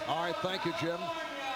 All right, thank you, Jim.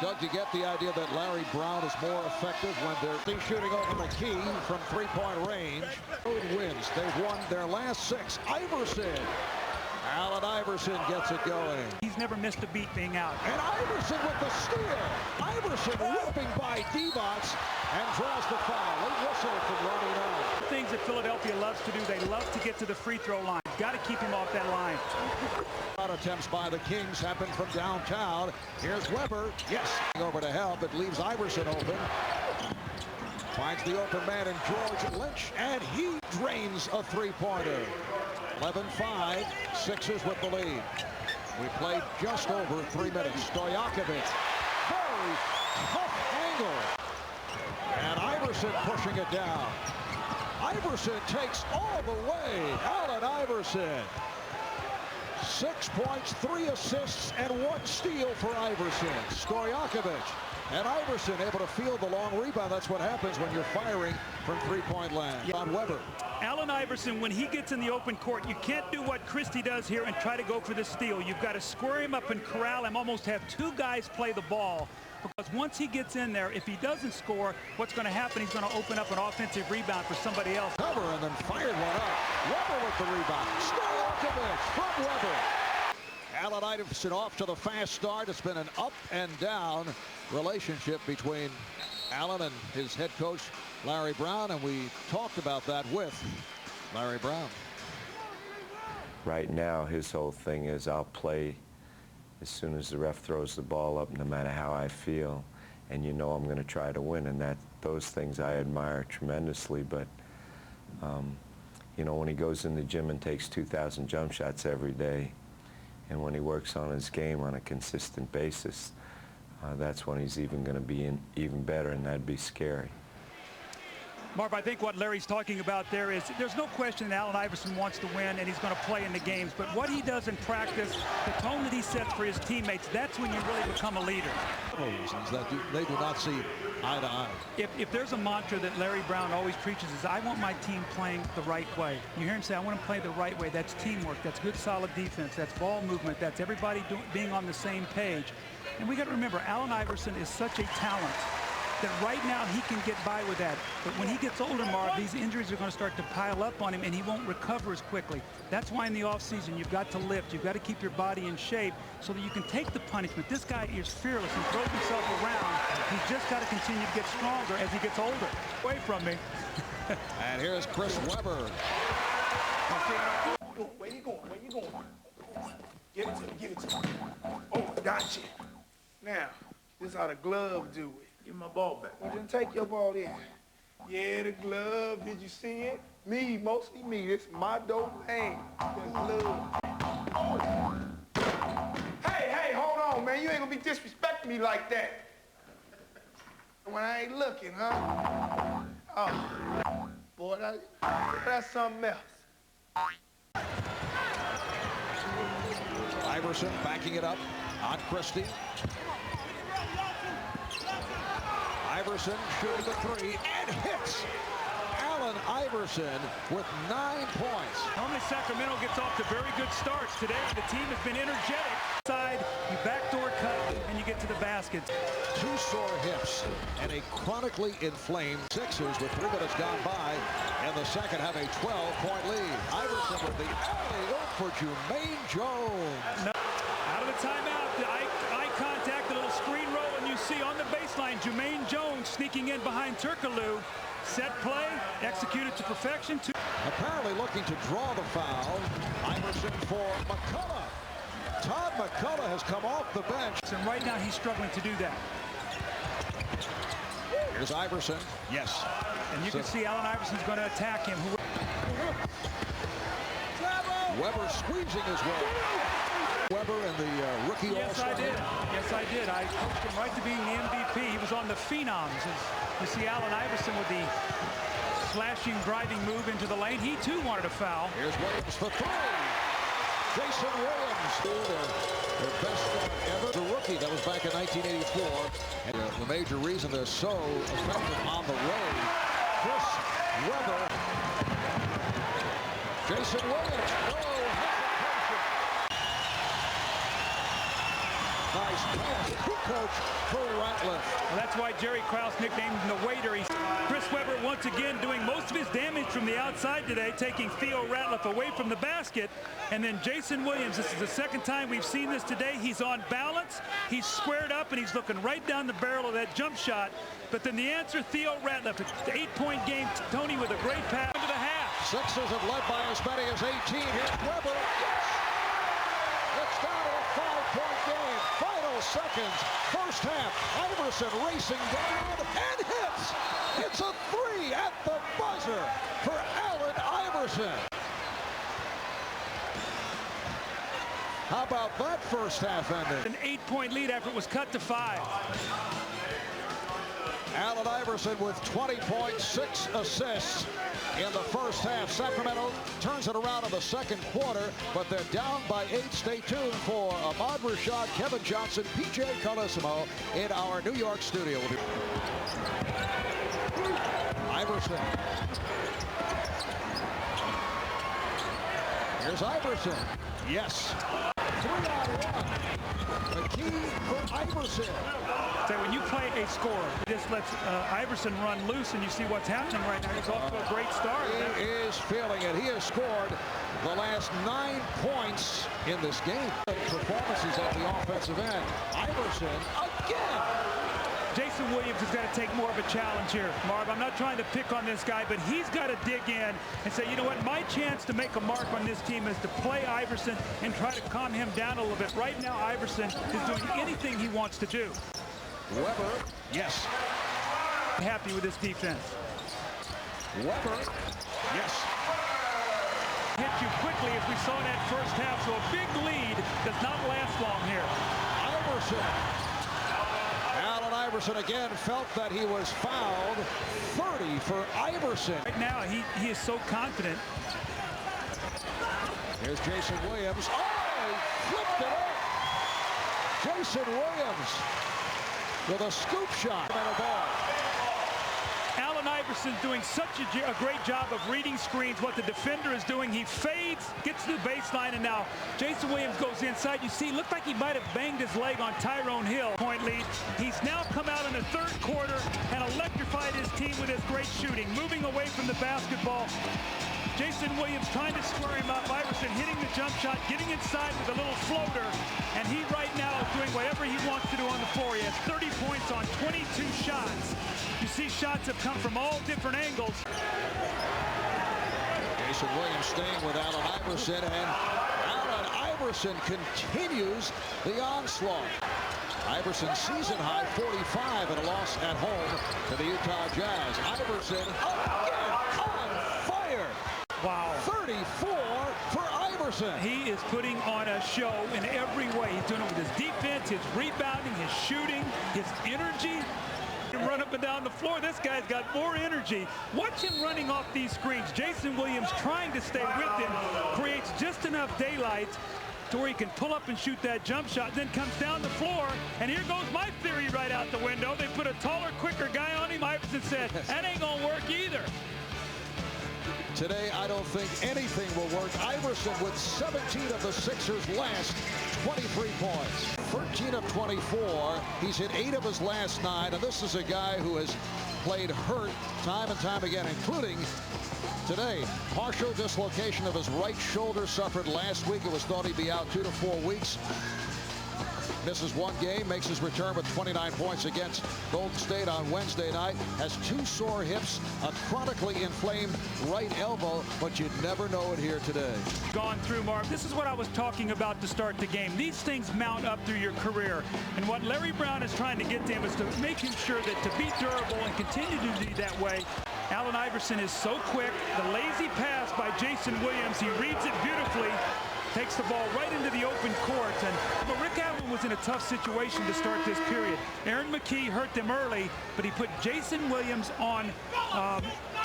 Doug, you get the idea that Larry Brown is more effective when they're shooting over McKie from three-point range. Wins. They've won their last 6. Iverson. Allen Iverson gets it going. He's never missed a beat being out. And Iverson with the steal. Iverson whipping by Divac and draws the foul. A whistle from running out. Things that Philadelphia loves to do, they love to get to the free throw line. Got to keep him off that line. Attempts by the Kings happen from downtown. Here's Weber. Yes. Over to help. It leaves Iverson open. Finds the open man in George Lynch. And he drains a three-pointer. 11-5. Sixers with the lead. We played just over 3 minutes. Stojakovic. Very tough angle. And Iverson pushing it down. Iverson takes all the way. Allen Iverson. 6 points, 3 assists, and 1 steal for Iverson. Stojakovic and Iverson able to field the long rebound. That's what happens when you're firing from three-point land. On Weber. Allen Iverson, when he gets in the open court, you can't do what Christie does here and try to go for the steal. You've got to square him up and corral him, almost have 2 guys play the ball. Because once he gets in there, if he doesn't score, what's going to happen? He's going to open up an offensive rebound for somebody else. Cover and then fired one up. Weber with the rebound. Stojakovic from Weber. Allen Iverson off to the fast start. It's been an up and down relationship between Allen and his head coach, Larry Brown, and we talked about that with Larry Brown. Right now, his whole thing is I'll play as soon as the ref throws the ball up, no matter how I feel, and you know I'm going to try to win, and those things I admire tremendously. But you know, when he goes in the gym and takes 2,000 jump shots every day, and when he works on his game on a consistent basis, that's when he's even going to be even better, and that'd be scary. Marv, I think what Larry's talking about there is there's no question that Allen Iverson wants to win and he's going to play in the games. But what he does in practice, the tone that he sets for his teammates, that's when you really become a leader. Reasons that they do not see eye to eye. If there's a mantra that Larry Brown always preaches is, I want my team playing the right way. You hear him say, I want to play the right way. That's teamwork. That's good, solid defense. That's ball movement. That's everybody being on the same page. And we got to remember, Allen Iverson is such a talent that right now he can get by with that. But when he gets older, Marv, these injuries are going to start to pile up on him and he won't recover as quickly. That's why in the offseason you've got to lift. You've got to keep your body in shape so that you can take the punishment. This guy is fearless and throws himself around. He's just got to continue to get stronger as he gets older. Away from me. And here's Chris Weber. Where you going? Where you going? Give it to me. Give it to me. Oh, gotcha. Now, this is how the glove do it. Give my ball back. Well, then take your ball in. Yeah, the glove. Did you see it? Me, mostly me. This is my domain. The glove. Hey, hold on, man. You ain't gonna be disrespecting me like that. When I ain't looking, huh? Oh, boy, that's something else. Iverson backing it up on Christie. Iverson shooting the 3 and hits. Allen Iverson with 9 points. Normally Sacramento gets off to very good starts. Today the team has been energetic. Side, you backdoor cut and you get to the basket. 2 sore hips and a chronically inflamed Sixers with 3 minutes gone by. And the second have a 12-point lead. Iverson with the alley-oop for Jermaine Jones. No, out of the timeout, the eye contact, the little screen roll, and you see on the baseline Jermaine Jones sneaking in behind Turkoglu. Set play, executed to perfection. Apparently looking to draw the foul. Iverson for McCullough. Todd McCullough has come off the bench. And right now he's struggling to do that. Here's Iverson. Yes. And you can see Allen Iverson's going to attack him. Weber squeezing his way. Weber and the rookie all-star. Yes, I did. I coached him right to being the MVP. He was on the Phenoms. You see Allen Iverson with the slashing, driving move into the lane. He, too, wanted a foul. Here's Williams for 3. Jason Williams, their best start ever. The rookie, that was back in 1984. And the major reason they're so effective on the road. Chris Weber. Jason Williams. No hesitation. Nice pass. He coached for Ratliff. Well, that's why Jerry Krause nicknamed him the waiter. Chris Webber once again doing most of his damage from the outside today, taking Theo Ratliff away from the basket. And then Jason Williams, this is the second time we've seen this today. He's on balance, he's squared up, and he's looking right down the barrel of that jump shot. But then the answer, Theo Ratliff, it's an 8-point game. Tony with a great pass into the half. Sixers have led by as many as 18. Here's Webber. Yes! It's down to a 5-point game. Final seconds. First half. Iverson racing down and hits. It's a 3 at the buzzer for Allen Iverson. How about that first half ending? An 8-point lead after it was cut to 5. Allen Iverson with 20 points, 6 assists in the first half. Sacramento turns it around in the second quarter, but they're down by 8. Stay tuned for Ahmad Rashad, Kevin Johnson, P.J. Carlesimo in our New York studio. Iverson. Here's Iverson. Yes. 3-on-1. McKie for Iverson. So when you play a scorer, it just lets Iverson run loose, and you see what's happening right now. He's off to a great start. He is feeling it. He has scored the last 9 points in this game. Performances at the offensive end. Iverson again. Jason Williams has got to take more of a challenge here, Marv. I'm not trying to pick on this guy, but he's got to dig in and say, you know what, my chance to make a mark on this team is to play Iverson and try to calm him down a little bit. Right now, Iverson is doing anything he wants to do. Weber, yes. Happy with his defense. Weber, yes. Hit you quickly as we saw in that first half, so a big lead does not last long here. Iverson. Allen Iverson again felt that he was fouled. 30 for Iverson. Right now, he is so confident. Here's Jason Williams. Oh, he flipped it up. Jason Williams with a scoop shot. Allen Iverson's doing such a great job of reading screens, what the defender is doing. He fades, gets to the baseline, and now Jason Williams goes inside. You see, looked like he might have banged his leg on Tyrone Hill. Point lead. He's now come out in the third quarter and electrified his team with his great shooting. Moving away from the basketball. Jason Williams trying to square him up. Iverson hitting the jump shot, getting inside with a little floater. And he right now is doing whatever he wants to do on the floor. He has 30 points on 22 shots. You see shots have come from all different angles. Jason Williams staying with Allen Iverson, and Allen Iverson continues the onslaught. Iverson's season high 45 in a loss at home to the Utah Jazz. Iverson again on fire. Wow. 34 for Iverson. He is putting on a show in every way. He's doing it with his defense, his rebounding, his shooting, his energy. Run up and down the floor. This guy's got more energy. Watch him running off these screens. Jason Williams trying to stay with him, creates just enough daylight to where he can pull up and shoot that jump shot, then comes down the floor, and here goes my theory right out the window. They put a taller, quicker guy on him. Iverson said, that ain't gonna work either. Today, I don't think anything will work. Iverson with 17 of the Sixers' last 23 points. 13 of 24. He's hit 8 of his last 9, and this is a guy who has played hurt time and time again, including today. Partial dislocation of his right shoulder suffered last week. It was thought he'd be out 2 to 4 weeks. Misses 1 game, makes his return with 29 points against Golden State on Wednesday night. Has 2 sore hips, a chronically inflamed right elbow, but you'd never know it here today. Gone through, Marv. This is what I was talking about to start the game. These things mount up through your career. And what Larry Brown is trying to get to him is to make him sure that to be durable and continue to be that way. Allen Iverson is so quick. The lazy pass by Jason Williams, he reads it beautifully. Takes the ball right into the open court. But Rick Allen was in a tough situation to start this period. Aaron McKie hurt them early, but he put Jason Williams on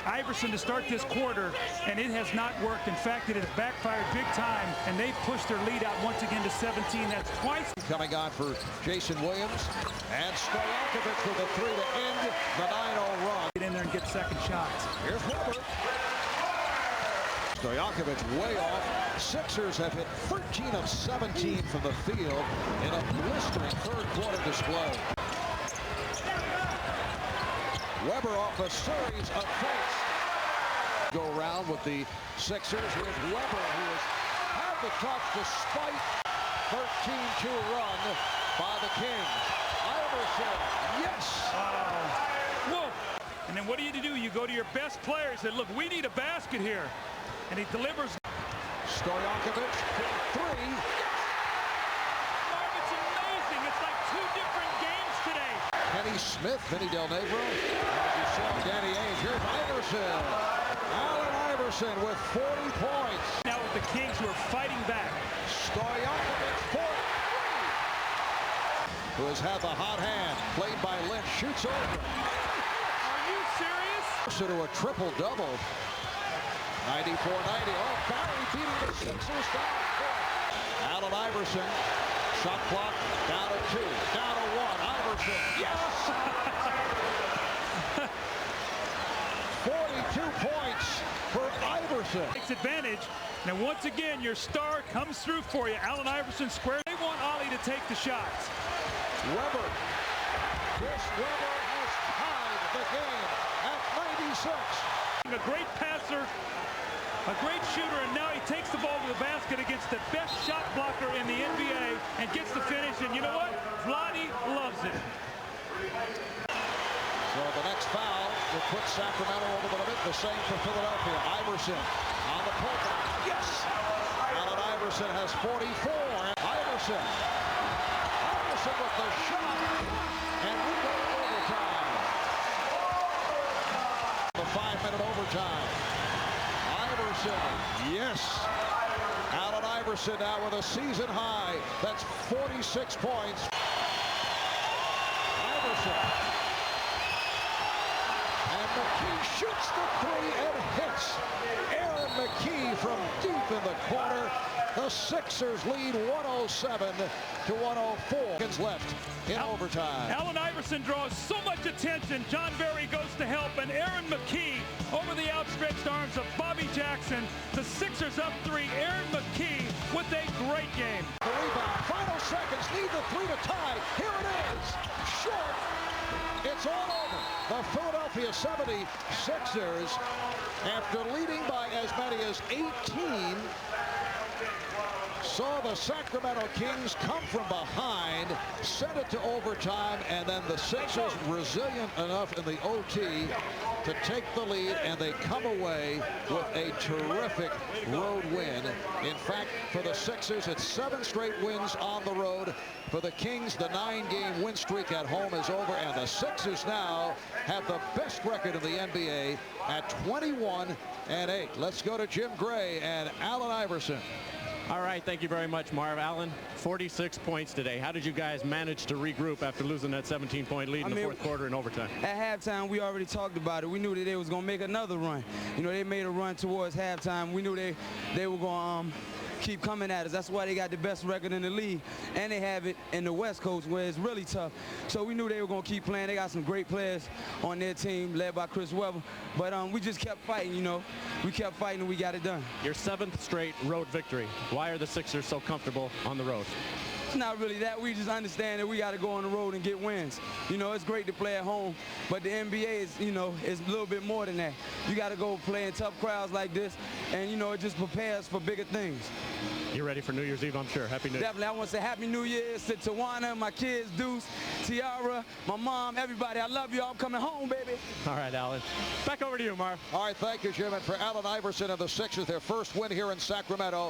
Iverson to start this quarter, and it has not worked. In fact, it has backfired big time, and they pushed their lead out once again to 17. That's twice. Coming on for Jason Williams, and Stojakovic with a 3 to end the 9-0 run. Get in there and get second shots. Here's Weber. Stojakovic way off. Sixers have hit 13 of 17 from the field in a blistering third quarter display. Weber off a series of fakes. Go around with the Sixers. Here's Weber, who has had the touch despite 13-2 run by the Kings. Iverson, yes! Whoa! And then what do? You go to your best players and look, we need a basket here. And he delivers. Stojakovic, three. Marv, it's amazing. It's like two different games today. Kenny Smith, Vinny Del Negro. As you saw Danny Ainge. Here's Iverson. Allen Iverson with 40 points. Now with the Kings who are fighting back. Stojakovic for three. Who has had the hot hand. Played by Lynch. Shoots over. Are you serious? To a triple-double. 94-90. Oh, Barry beating the Sixers down. Allen Iverson. Shot clock down to 2. Down to 1. Iverson. Yes! 42 points for Iverson. Takes advantage. Now once again, your star comes through for you. Allen Iverson square. They want Ollie to take the shots. Weber. Chris Weber has tied the game at 96. A great passer, a great shooter, and now he takes the ball to the basket against the best shot blocker in the NBA and gets the finish. And you know what? Vlade loves it. So the next foul will put Sacramento over the limit. The same for Philadelphia. Iverson on the pullback. Yes! Allen Iverson has 44. Iverson. Iverson with the shot. And we go to overtime. The 5-minute overtime. Iverson. Yes. Allen Iverson now with a season high. That's 46 points. Iverson. McKie shoots the three and hits. Aaron McKie from deep in the corner. The Sixers lead 107-104. Seconds left in overtime. Allen Iverson draws so much attention. John Barry goes to help, and Aaron McKie over the outstretched arms of Bobby Jackson. The Sixers up 3. Aaron McKie with a great game. The rebound. Final seconds. Need the three to tie. Here it is. Short. It's all over. The Philadelphia 76ers, after leading by as many as 18, saw the Sacramento Kings come from behind, send it to overtime, and then the Sixers resilient enough in the OT to take the lead, and they come away with a terrific road win. In fact, for the Sixers, it's 7 straight wins on the road. For the Kings, the 9-game win streak at home is over, and the Sixers now have the best record in the NBA at 21-8. Let's go to Jim Gray and Allen Iverson. All right, thank you very much, Marv. Allen, 46 points today. How did you guys manage to regroup after losing that 17-point lead in the fourth quarter in overtime? At halftime, we already talked about it. We knew that they was going to make another run. You know, they made a run towards halftime. We knew they were going to keep coming at us. That's why they got the best record in the league, and they have it in the West Coast where it's really tough. So we knew they were going to keep playing. They got some great players on their team led by Chris Weber, but we just kept fighting. You know, we kept fighting and we got it done. Your 7th straight road victory. Why are the Sixers so comfortable on the road? It's not really that. We just understand that we got to go on the road and get wins. You know, it's great to play at home, but the NBA is, you know, it's a little bit more than that. You got to go play in tough crowds like this, and, you know, it just prepares for bigger things. You're ready for New Year's Eve, I'm sure. Happy New Year. Definitely. I want to say Happy New Year's to Tawana, my kids, Deuce, Tiara, my mom, everybody. I love you all. I'm coming home, baby. All right, Allen. Back over to you, Marv. All right, thank you, Jim. And for Allen Iverson and the Sixers, their first win here in Sacramento.